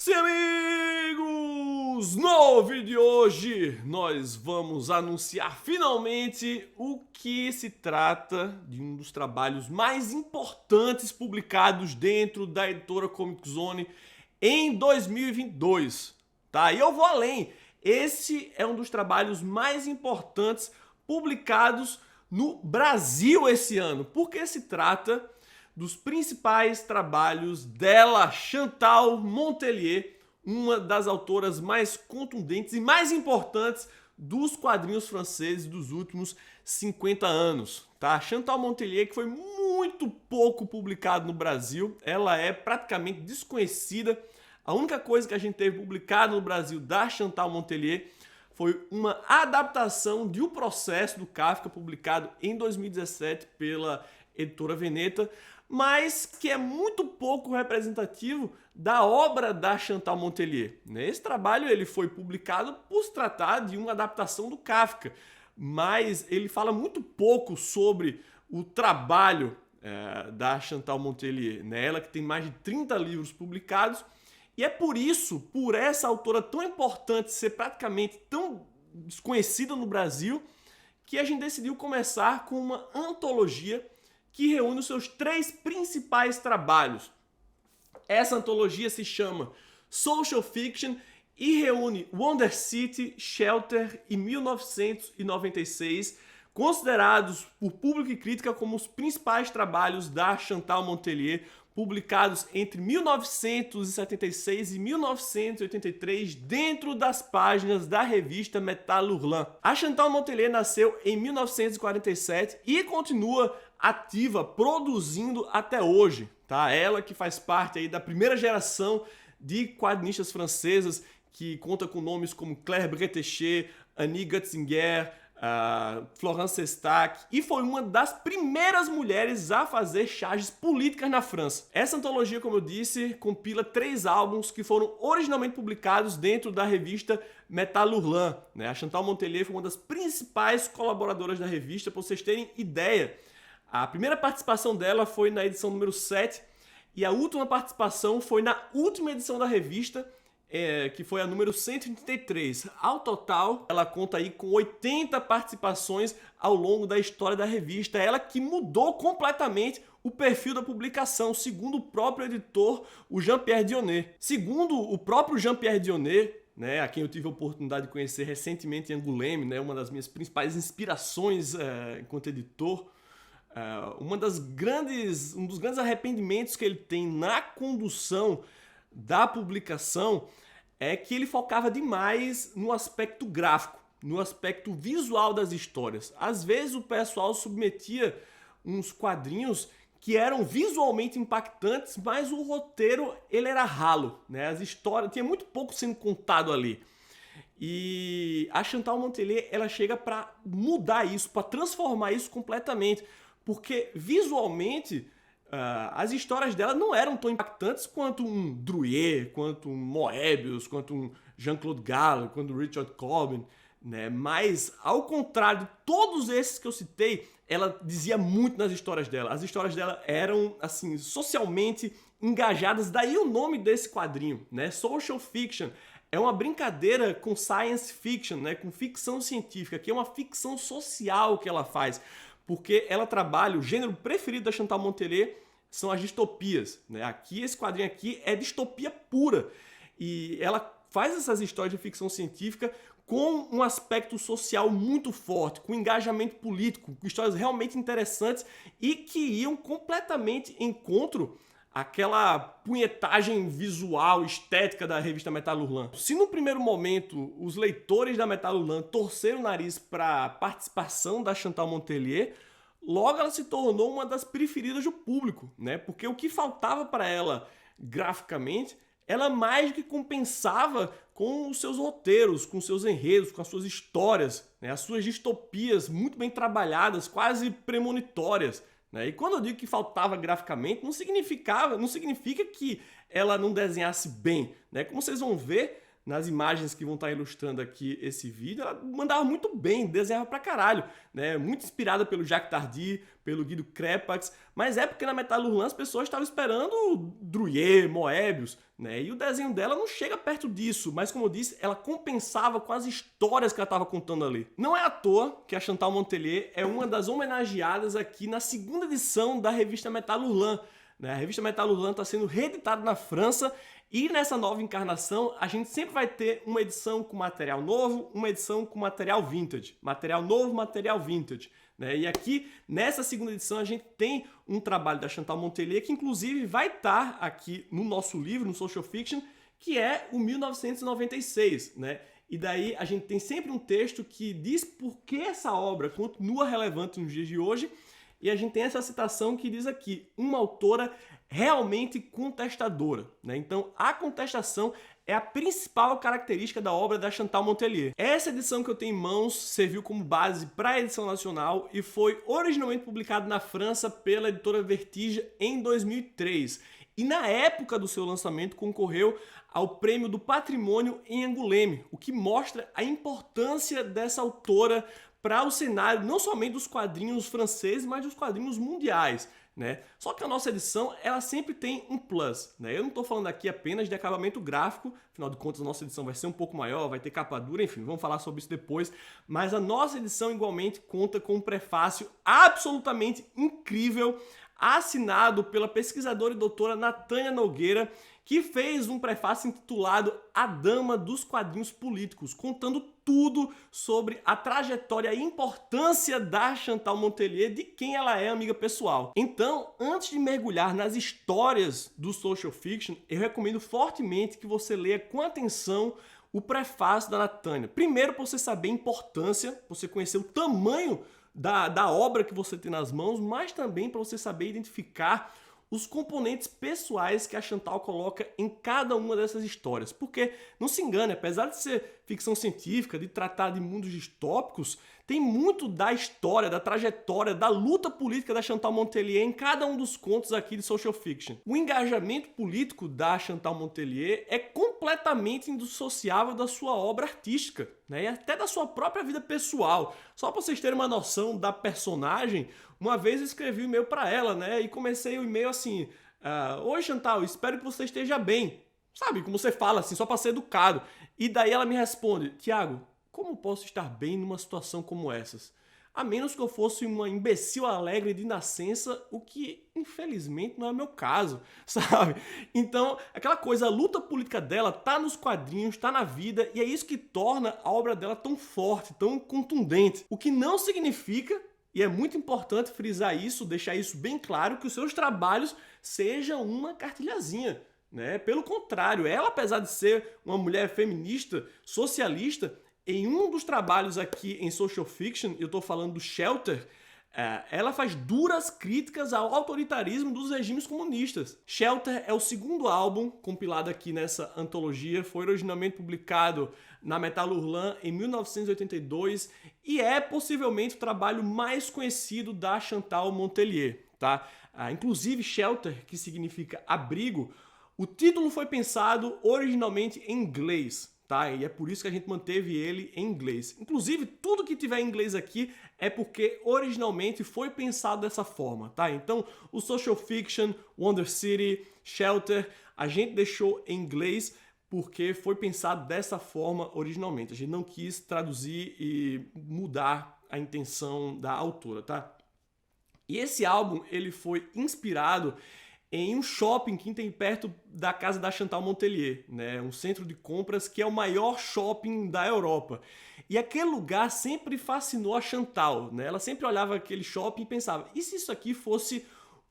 Sim, amigos! No vídeo de hoje nós vamos anunciar finalmente o que se trata de um dos trabalhos mais importantes publicados dentro da editora Comic Zone em 2022, tá? E eu vou além. Esse é um dos trabalhos mais importantes publicados no Brasil esse ano, porque se trata dos principais trabalhos dela, Chantal Montelier, uma das autoras mais contundentes e mais importantes dos quadrinhos franceses dos últimos 50 anos. Tá? Chantal Montelier, que foi muito pouco publicado no Brasil, ela é praticamente desconhecida. A única coisa que a gente teve publicado no Brasil da Chantal Montelier foi uma adaptação de O Processo do Kafka, publicado em 2017 pela editora Veneta, mas que é muito pouco representativo da obra da Chantal Montelier. Esse trabalho ele foi publicado por se tratar de uma adaptação do Kafka, mas ele fala muito pouco sobre o trabalho da Chantal Montelier, ela que tem mais de 30 livros publicados, e é por isso, por essa autora tão importante ser praticamente tão desconhecida no Brasil, que a gente decidiu começar com uma antologia que reúne os seus 3 principais trabalhos. Essa antologia se chama Social Fiction e reúne Wonder City, Shelter e 1996, considerados por público e crítica como os principais trabalhos da Chantal Montelier, publicados entre 1976 e 1983 dentro das páginas da revista Metal Hurlant. A Chantal Montelier nasceu em 1947 e continua ativa, produzindo até hoje. Tá? Ela que faz parte aí da primeira geração de quadrinistas francesas, que conta com nomes como Claire Bretéché, Annie Gutzinger, Florence Sestac, e foi uma das primeiras mulheres a fazer charges políticas na França. Essa antologia, como eu disse, compila 3 álbuns que foram originalmente publicados dentro da revista Metal Hurlant. A Chantal Montelier foi uma das principais colaboradoras da revista, para vocês terem ideia. A primeira participação dela foi na edição número 7 e a última participação foi na última edição da revista, que foi a número 133. Ao total, ela conta aí com 80 participações ao longo da história da revista. Ela que mudou completamente o perfil da publicação, segundo o próprio editor, o Jean-Pierre Dionnet. Segundo o próprio Jean-Pierre Dionnet, a quem eu tive a oportunidade de conhecer recentemente em Angoulême, uma das minhas principais inspirações enquanto editor, um dos grandes arrependimentos que ele tem na condução da publicação é que ele focava demais no aspecto gráfico, no aspecto visual das histórias. Às vezes o pessoal submetia uns quadrinhos que eram visualmente impactantes, mas o roteiro ele era ralo, As histórias tinha muito pouco sendo contado ali. E a Chantal Montelier ela chega para mudar isso, para transformar isso completamente, porque visualmente as histórias dela não eram tão impactantes quanto um Drouet, quanto um Moebius, quanto um Jean-Claude Gallo, quanto um Richard Corbin, Mas, ao contrário de todos esses que eu citei, ela dizia muito nas histórias dela. As histórias dela eram, assim, socialmente engajadas, daí o nome desse quadrinho, Social Fiction. É uma brincadeira com science fiction, com ficção científica, que é uma ficção social que ela faz, porque ela trabalha, o gênero preferido da Chantal Montelier são as distopias. Aqui, esse quadrinho aqui é distopia pura. E ela faz essas histórias de ficção científica com um aspecto social muito forte, com engajamento político, com histórias realmente interessantes e que iam completamente em encontro aquela punhetagem visual, estética da revista Metal Hurlant. Se no primeiro momento os leitores da Metal Hurlant torceram o nariz para a participação da Chantal Montelier, logo ela se tornou uma das preferidas do público, Porque o que faltava para ela graficamente, ela mais do que compensava com os seus roteiros, com os seus enredos, com as suas histórias, as suas distopias muito bem trabalhadas, quase premonitórias. E quando eu digo que faltava graficamente, não significa que ela não desenhasse bem. Como vocês vão ver, nas imagens que vão estar ilustrando aqui esse vídeo, ela mandava muito bem, desenhava pra caralho, né? Muito inspirada pelo Jacques Tardy, pelo Guido Crepax, mas é porque na Metal Hurlant as pessoas estavam esperando Drouillet, Moebius, né? E o desenho dela não chega perto disso, mas como eu disse, ela compensava com as histórias que ela estava contando ali. Não é à toa que a Chantal Montellier é uma das homenageadas aqui na segunda edição da revista Metal Hurlant, né? A revista Metal Hurlant está sendo reeditada na França e nessa nova encarnação a gente sempre vai ter uma edição com material novo, uma edição com material vintage. Material novo, material vintage. Né? E aqui, nessa segunda edição, a gente tem um trabalho da Chantal Montellier que inclusive vai estar aqui no nosso livro, no Social Fiction, que é o 1996. Né? E daí a gente tem sempre um texto que diz por que essa obra continua relevante nos dias de hoje. E a gente tem essa citação que diz aqui, uma autora realmente contestadora. Né? Então, a contestação é a principal característica da obra da Chantal Montellier. Essa edição que eu tenho em mãos serviu como base para a edição nacional e foi originalmente publicada na França pela editora Vertige em 2003. E na época do seu lançamento concorreu ao Prêmio do Patrimônio em Angoulême, o que mostra a importância dessa autora para o cenário não somente dos quadrinhos franceses, mas dos quadrinhos mundiais. Né? Só que a nossa edição ela sempre tem um plus. Né? Eu não estou falando aqui apenas de acabamento gráfico, afinal de contas a nossa edição vai ser um pouco maior, vai ter capa dura, enfim, vamos falar sobre isso depois. Mas a nossa edição igualmente conta com um prefácio absolutamente incrível, assinado pela pesquisadora e doutora Natânia Nogueira, que fez um prefácio intitulado A Dama dos Quadrinhos Políticos, contando tudo sobre a trajetória e importância da Chantal Montellier, de quem ela é amiga pessoal. Então, antes de mergulhar nas histórias do Social Fiction, eu recomendo fortemente que você leia com atenção o prefácio da Natânia. Primeiro, para você saber a importância, você conhecer o tamanho da obra que você tem nas mãos, mas também para você saber identificar os componentes pessoais que a Chantal coloca em cada uma dessas histórias. Porque, não se engane, apesar de ser ficção científica, de tratar de mundos distópicos, tem muito da história, da trajetória, da luta política da Chantal Montellier em cada um dos contos aqui de Social Fiction. O engajamento político da Chantal Montellier é completamente indissociável da sua obra artística, né? E até da sua própria vida pessoal. Só para vocês terem uma noção da personagem, uma vez eu escrevi um e-mail para ela, né? E comecei o e-mail assim: Oi Chantal, espero que você esteja bem. Sabe, como você fala assim, só para ser educado. E daí ela me responde: Tiago, como posso estar bem numa situação como essas? A menos que eu fosse uma imbecil alegre de nascença, o que infelizmente não é meu caso, sabe? Então, aquela coisa, a luta política dela tá nos quadrinhos, tá na vida, e é isso que torna a obra dela tão forte, tão contundente. O que não significa, e é muito importante frisar isso, deixar isso bem claro, que os seus trabalhos sejam uma cartilhazinha. Né? Pelo contrário, ela, apesar de ser uma mulher feminista, socialista, em um dos trabalhos aqui em Social Fiction, eu estou falando do Shelter, ela faz duras críticas ao autoritarismo dos regimes comunistas. Shelter é o segundo álbum compilado aqui nessa antologia, foi originalmente publicado na Metal Hurlant em 1982 e é possivelmente o trabalho mais conhecido da Chantal Montellier. Tá? Inclusive Shelter, que significa abrigo, o título foi pensado originalmente em inglês. Tá? E é por isso que a gente manteve ele em inglês. Inclusive, tudo que tiver em inglês aqui é porque originalmente foi pensado dessa forma. Tá? Então, o Social Fiction, Wonder City, Shelter, a gente deixou em inglês porque foi pensado dessa forma originalmente. A gente não quis traduzir e mudar a intenção da autora. Tá? E esse álbum ele foi inspirado em um shopping que tem perto da casa da Chantal Montellier, né? Um centro de compras que é o maior shopping da Europa. E aquele lugar sempre fascinou a Chantal, né? Ela sempre olhava aquele shopping e pensava, e se isso aqui fosse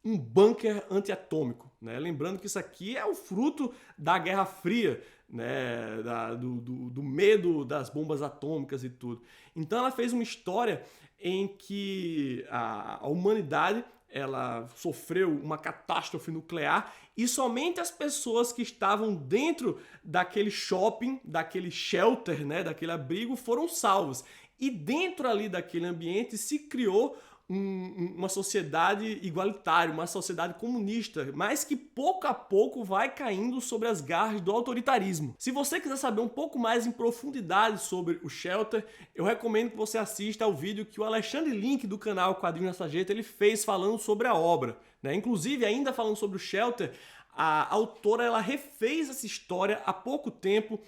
um bunker antiatômico? Né? Lembrando que isso aqui é o fruto da Guerra Fria, né? do medo das bombas atômicas e tudo. Então ela fez uma história em que a humanidade ela sofreu uma catástrofe nuclear e somente as pessoas que estavam dentro daquele shopping, daquele shelter, né, daquele abrigo, foram salvas. E dentro ali daquele ambiente se criou uma sociedade igualitária, uma sociedade comunista, mas que pouco a pouco vai caindo sobre as garras do autoritarismo. Se você quiser saber um pouco mais em profundidade sobre o Shelter, eu recomendo que você assista ao vídeo que o Alexandre Link do canal Quadrinho na Sarjeta ele fez falando sobre a obra, né? Inclusive, ainda falando sobre o Shelter, a autora ela refez essa história há pouco tempo,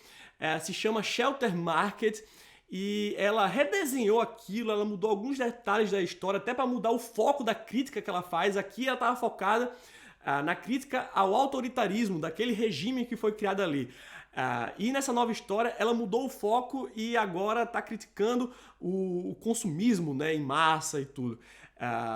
se chama Shelter Market, e ela redesenhou aquilo, ela mudou alguns detalhes da história, até para mudar o foco da crítica que ela faz. Aqui ela estava focada na crítica ao autoritarismo, daquele regime que foi criado ali. E nessa nova história ela mudou o foco e agora está criticando o consumismo, né, em massa e tudo.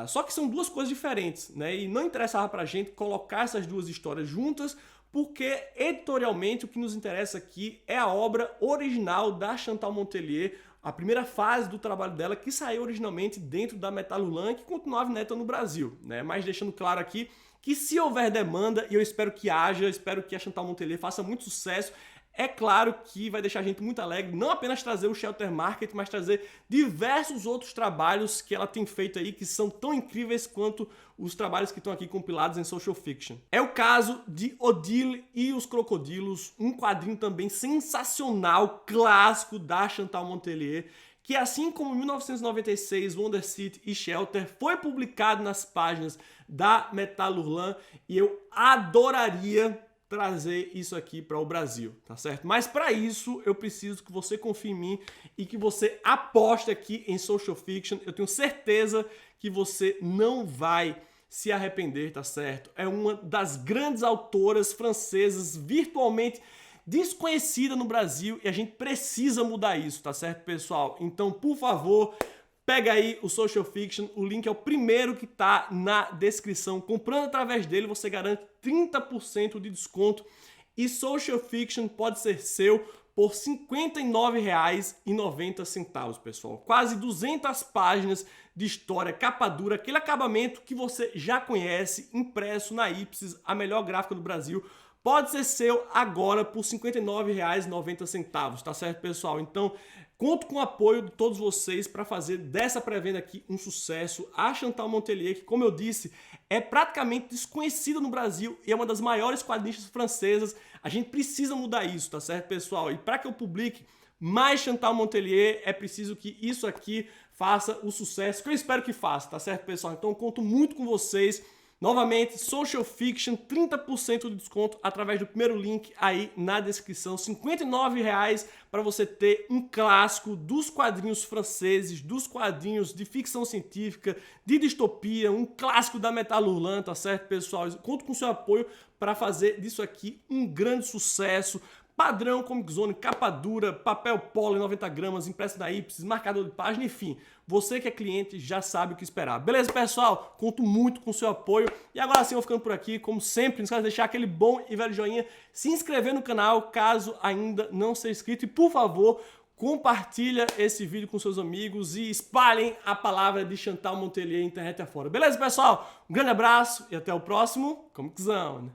Só que são duas coisas diferentes, né, e não interessava para a gente colocar essas duas histórias juntas, porque editorialmente o que nos interessa aqui é a obra original da Chantal Montelier, a primeira fase do trabalho dela que saiu originalmente dentro da Metalurlan, que continuava inédita no Brasil, né? Mas deixando claro aqui que se houver demanda, e eu espero que haja, espero que a Chantal Montelier faça muito sucesso, é claro que vai deixar a gente muito alegre, não apenas trazer o Shelter Market, mas trazer diversos outros trabalhos que ela tem feito aí, que são tão incríveis quanto os trabalhos que estão aqui compilados em Social Fiction. É o caso de Odile e os Crocodilos, um quadrinho também sensacional, clássico da Chantal Montelier, que assim como 1996, Wonder City e Shelter, foi publicado nas páginas da Metalurlan, e eu adoraria trazer isso aqui para o Brasil, tá certo? Mas para isso eu preciso que você confie em mim e que você aposte aqui em Social Fiction. Eu tenho certeza que você não vai se arrepender, tá certo? É uma das grandes autoras francesas virtualmente desconhecida no Brasil e a gente precisa mudar isso, tá certo, pessoal? Então, por favor, pega aí o Social Fiction, o link é o primeiro que tá na descrição. Comprando através dele, você garante 30% de desconto e Social Fiction pode ser seu por R$ 59,90, pessoal. Quase 200 páginas de história, capa dura, aquele acabamento que você já conhece, impresso na Ipsis, a melhor gráfica do Brasil. Pode ser seu agora por R$ 59,90, tá certo, pessoal? Então, conto com o apoio de todos vocês para fazer dessa pré-venda aqui um sucesso. A Chantal Montelier, que como eu disse, é praticamente desconhecida no Brasil e é uma das maiores quadrinistas francesas. A gente precisa mudar isso, tá certo, pessoal? E para que eu publique mais Chantal Montelier, é preciso que isso aqui faça o sucesso que eu espero que faça, tá certo, pessoal? Então, eu conto muito com vocês. Novamente, Social Fiction, 30% de desconto através do primeiro link aí na descrição. R$ 59,00 para você ter um clássico dos quadrinhos franceses, dos quadrinhos de ficção científica, de distopia, um clássico da Metalurlan, tá certo, pessoal? Conto com o seu apoio para fazer disso aqui um grande sucesso. Padrão, Comic Zone, capa dura, papel polo em 90 gramas, impresso na Ipsis, marcador de página, enfim. Você que é cliente já sabe o que esperar. Beleza, pessoal? Conto muito com o seu apoio. E agora sim, eu vou ficando por aqui. Como sempre, não esqueça de deixar aquele bom e velho joinha, se inscrever no canal, caso ainda não seja inscrito. E, por favor, compartilha esse vídeo com seus amigos e espalhem a palavra de Chantal Montelier internet afora. Beleza, pessoal? Um grande abraço e até o próximo Comic Zone.